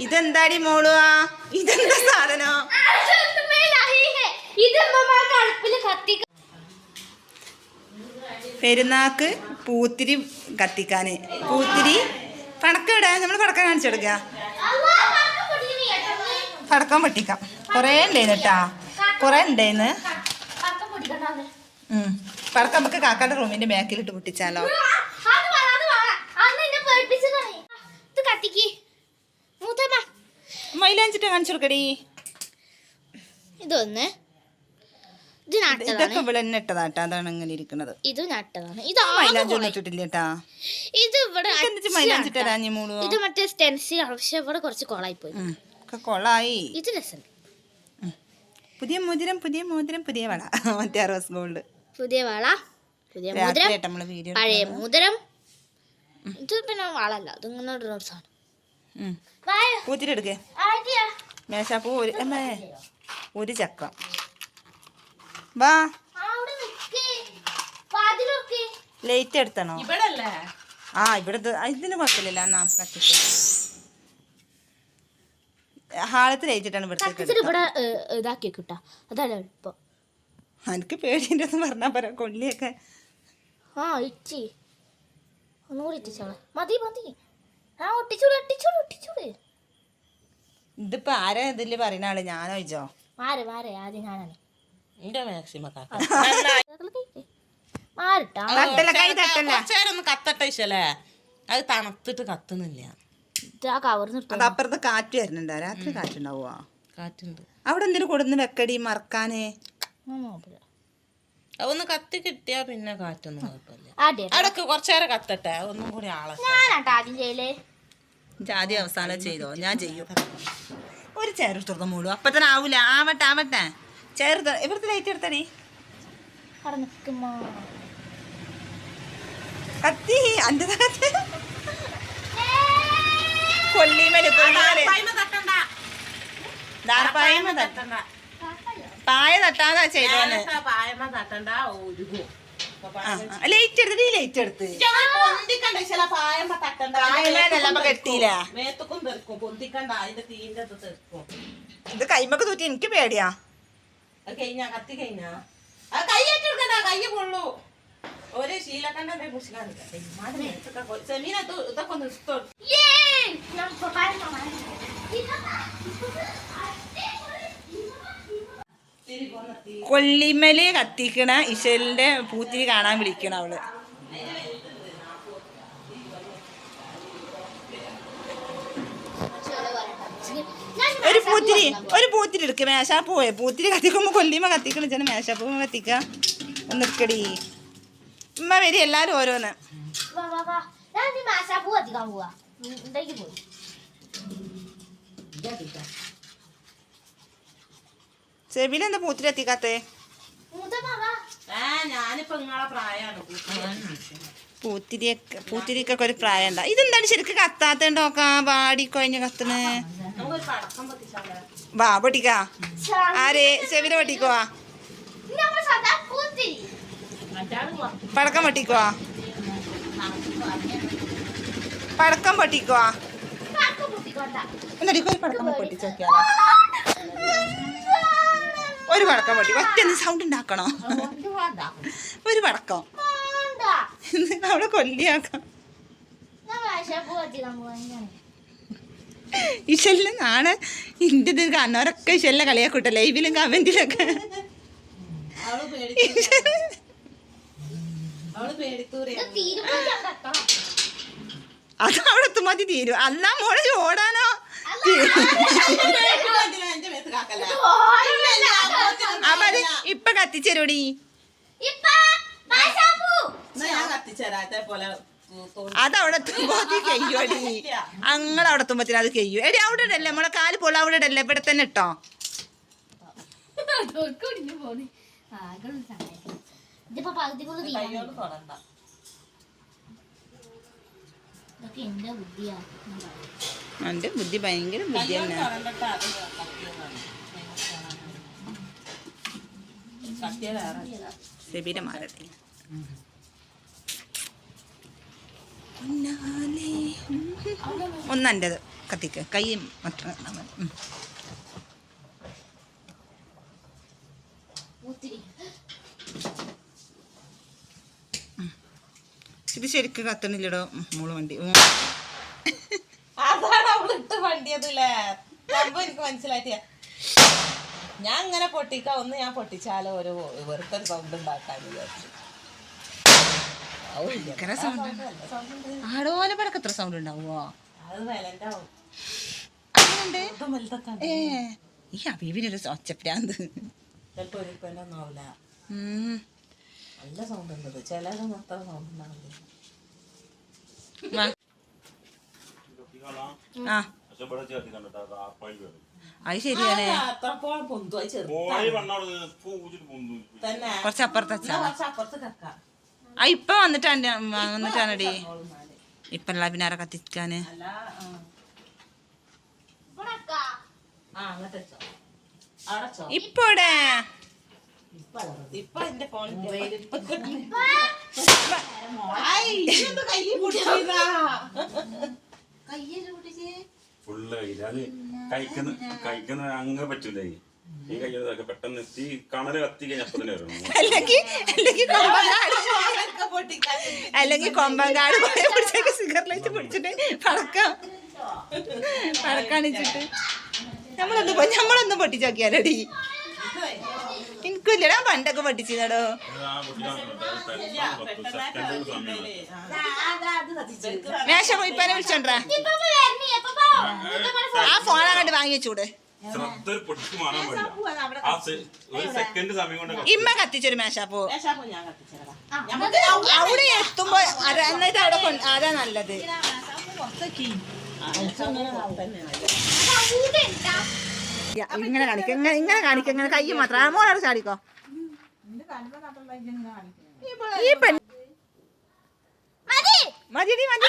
ഇതെന്താടി മോളുവാ? ഇതെന്താ സാധനം? പെരുന്നാക്ക് പൂത്തിരി കത്തിക്കാന്. പൂത്തിരി പടക്കം ഇടാൻ നമ്മൾ പടക്കം കാണിച്ചു കൊടുക്ക. പടക്കം പൊട്ടിക്കാം. കൊറേ ഉണ്ടായിരുന്നു കേട്ടാ, കൊറേ ഉണ്ടായിരുന്നു. പടക്കം നമുക്ക് കാക്കാന്റെ റൂമിന്റെ ബാക്കിലിട്ട് പൊട്ടിച്ചാലോ? മൈലാഞ്ചിട്ട് കാണിച്ചു കൊടുക്കടി. ഇതൊന്ന് ഇതൊക്കെ ഇവിടെ തന്നെ ഇട്ടതാട്ടാ, അതാണ് അങ്ങനെ ഇരിക്കുന്നത്. ഇത് നട്ടതാണ്. ഇത് മൈലാഞ്ചൊന്നും ഇട്ടിട്ടില്ലേട്ടാ. ഇത് ഇവിടെ മൈലാഞ്ചിട്ടരാഞ്ഞു മോളു. ഇത് മറ്റേ സ്റ്റെൻസിലാണ്, പക്ഷെ ഇവിടെ കുറച്ച് കൊളായി പോയി. കൊളായി. ഇത് രസം. പുതിയ മോതിരം, പുതിയ മോതിരം, പുതിയ വള. മറ്റേ റോസ് ഗോൾഡ്. പുതിയ വള, പുതിയ മോതിരം, പഴയ മോതിരം. ഇത് പിന്നെ വളല്ല, ഇത് ഇങ്ങനെ ഒരു സാധനം. പൂത്തിരി എടുക്കേ. മേശാപ്പൂ ഒരു ചക്ക. വാ, ലൈറ്റ് എടുത്തണോ? ആ ഇവിടെ ഇതിന് കുഴപ്പമില്ല. എന്നാ കത്തിട്ട് ഹാളത്ത് ലൈറ്റിട്ടാണ് ഇവിടെ ഇതാക്കി കിട്ടാ. അതാണ് എളുപ്പം. എനിക്ക് പേടിൻ്റെ ഒന്ന് പറഞ്ഞാ പറ. കൊള്ളിയൊക്കെ ആ ഇച്ചി ഒന്നുകൂടി ഇട്ടിച്ചോളെ. മതി മതി. ആ ഒട്ടിച്ചോളൂ ഒട്ടിച്ചോളൂ ഒട്ടിച്ചോളൂ. ഇതിപ്പോ ആരാ ഇതില് പറയുന്ന ആള്? ഞാനോ ഇജോ? മാരെ മാരെ ആദ്യം ഞാനാണ്. കത്തട്ടെ. അത് തണുത്തിട്ട് കത്തുന്നില്ല. അപ്പുറത്ത് കാറ്റ് വരുന്നുണ്ടോ? രാത്രി കാറ്റുണ്ടാവുക? കാറ്റുണ്ട്. അവിടെ എന്തിനു കൊടുന്ന് വെക്കടി മറക്കാനേ? ഒന്ന് കത്തി കിട്ടിയാ പിന്നെ കാറ്റൊന്നും കുഴപ്പമില്ല. അടക്ക് കുറച്ചേരം കത്തട്ടെ, ഒന്നും കൂടി ആളെ. ആദ്യം അവസാനം ചെയ്തോ? ഞാൻ ചെയ്യും. ഒരു ചെയർ എടുത്തോർത്ത മൂടും. അപ്പൊ തന്നെ ആവൂല. ആവട്ടെ ആവട്ടെ. ചെയർ ഇവിടുത്തെ ലൈറ്റ് എടുത്തടി. കത്തി അന്റെ കൊല്ലിമല് പായ തട്ടാതാ ചെയ്തോന്ന്. ലൈറ്റ് എടുത്തിട്ട് ലൈറ്റ് എടുത്ത് കെട്ടിയില്ല. ഇത് കൈമൊക്കെ തൂറ്റി എനിക്ക് പേടിയാ. കത്തി കഴിഞ്ഞാ കൈയ്യേറ്റെടുക്കണ്ട, കയ്യ കൊള്ളൂ. ഒരു ശീലക്കണ്ട സെമീന ഇതൊക്കെ ഒന്ന് ഇഷ്ടം. കൊല്ലിമല് കത്തിക്കണ ഇശലിന്റെ പൂത്തിരി കാണാൻ വിളിക്കണ അവള്. ഒരു പൂത്തിരി എടുക്ക. മേശാപ്പൂ പൂത്തിരി കത്തിക്കുമ്പോ കൊല്ലിമ കത്തിക്കണ വെച്ചാൽ മേശാപ്പൂ കത്തിക്ക. ഒന്ന് എടുക്കടി. ഉമ്മ വരി എല്ലാരും ഓരോന്ന്. സെബിലെന്താ പൂത്തിരി എത്തിക്കാത്തേ? ഞാനിപ്പോ നിങ്ങളെ പ്രായമാണ്. പൂത്തിരിക്കൊക്കെ ഒരു പ്രായം ഉണ്ടാ. ഇതെന്താണ് ശരിക്കും കത്താത്തോക്കാ? പാടി കൊഴിഞ്ഞ കത്തണ്. വാ പൊട്ടിക്കാ. ആരെ? സെബിനെ പൊട്ടിക്കുവാ. പടക്കം പൊട്ടിക്കുവാ. പടക്കം പൊട്ടിക്കുവാ. എന്നിട്ട് ഒരു പടക്കം പൊട്ടിച്ച് നോക്കിയാലോ? ഒരു പടക്കം പൊട്ടി. ഒറ്റ സൗണ്ട് ഉണ്ടാക്കണോ? ഒരു പടക്കം അവിടെ കൊല്ലിയാക്കാം. ഇശലിന് നാളെ ഇന്ത്യ കാണുന്നവരൊക്കെ ഇശലിനെ കളിയാക്കൂട്ടെ, ലൈവിലും കമന്റിലൊക്കെ. അത് അവിടെ എത്തുമതി തീരും. അല്ല മോളെ ഓടാനോ? അപ്പൊ അത് ഇപ്പൊ കത്തിച്ചേരോടി. അതവിടെ എത്തുമ്പോ കയ്യോടി. അങ്ങനെ അവിടെ എത്തുമ്പത്തിന് അത് കയ്യു. എടി അവിടെ ഇടല്ലേ, നമ്മളെ കാല് പോള അവിടെ ഇടല്ലേ, ഇവിടെ തന്നെ ഇട്ടോ. എന്റെ ബുദ്ധി ഭയങ്കര ബുദ്ധി തന്നെ. സെബിയുടെ മാറട്ടെ. ഒന്നെൻ്റെത് കത്തിക്ക് കൈ മാത്രം ഇത് ശരിക്കും കത്തണില്ലടോ മോള് വണ്ടി അതാണ് അവളിട്ട് വണ്ടിയതല്ലേ എനിക്ക് മനസ്സിലായിട്ടില്ല. ഞാൻ ഇങ്ങനെ പൊട്ടിക്കാം ഒന്ന് ഞാൻ പൊട്ടിച്ചാലോ ഒരു വെറുതെ സൗണ്ട് ഉണ്ടാക്കാൻ വിചാരിച്ചു. ഭയങ്കര സൗണ്ട് ആടോലെ പടക്കം എത്ര സൗണ്ട് ഉണ്ടാവുമോ? അത് വിലന്റെ ആവും. ഈ അബീബിനൊരു ഒച്ചപ്രാന്ത് ചിലപ്പോ ഒരു പെണ്ണൊന്നും ആവില്ല. നല്ല സൗണ്ട് ഉണ്ട്. ചിലതൊന്നും അത്ര സൗണ്ട് ഉണ്ടാവില്ല. ആ അത് ശരിയാണ്. കുറച്ചപ്പുറത്ത് ഇപ്പൊ വന്നിട്ടാണടി ഇപ്പല്ല പിന്നെ ആരെ കത്തിക്കാന്. ഇപ്പോടെ ഇപ്പൊ എന്റെ ഫോണിൽ ഫുള്ള് അത് കഴിക്കുന്ന അങ്ങ് പറ്റൂലേ. ഈ കഴിക്കുന്നതൊക്കെ പെട്ടെന്ന് എത്തി കണല് കത്തി കഴിഞ്ഞ അപ്പൊ തന്നെ വരണം. അല്ലെങ്കിൽ കൊമ്പങ്കാട് സിഗരറ്റ് പിടിച്ചിട്ട് പടക്കാണിച്ചിട്ട് നമ്മളൊന്നും പൊട്ടിച്ചോക്കിയാലടി. എനിക്കില്ലടാ പണ്ടൊക്കെ പൊട്ടിച്ചിടോ. മേശ പോയിപ്പാനെ വിളിച്ചോണ്ടാ ആ ഫോൺ അങ്ങോട്ട് വാങ്ങി വെച്ചൂടെ. ഇമ്മ കത്തിച്ചൊരു മേശാപ്പോ അവിടെ എത്തുമ്പോ എന്നിട്ട് അവിടെ അതാ നല്ലത്. ഇങ്ങനെ കാണിക്ക ഇങ്ങനെ കാണിക്ക ഇങ്ങനെ കൈ മാത്രം മോളെ ചാടിക്കോ. ഈ പെൺ മതി മതി മതി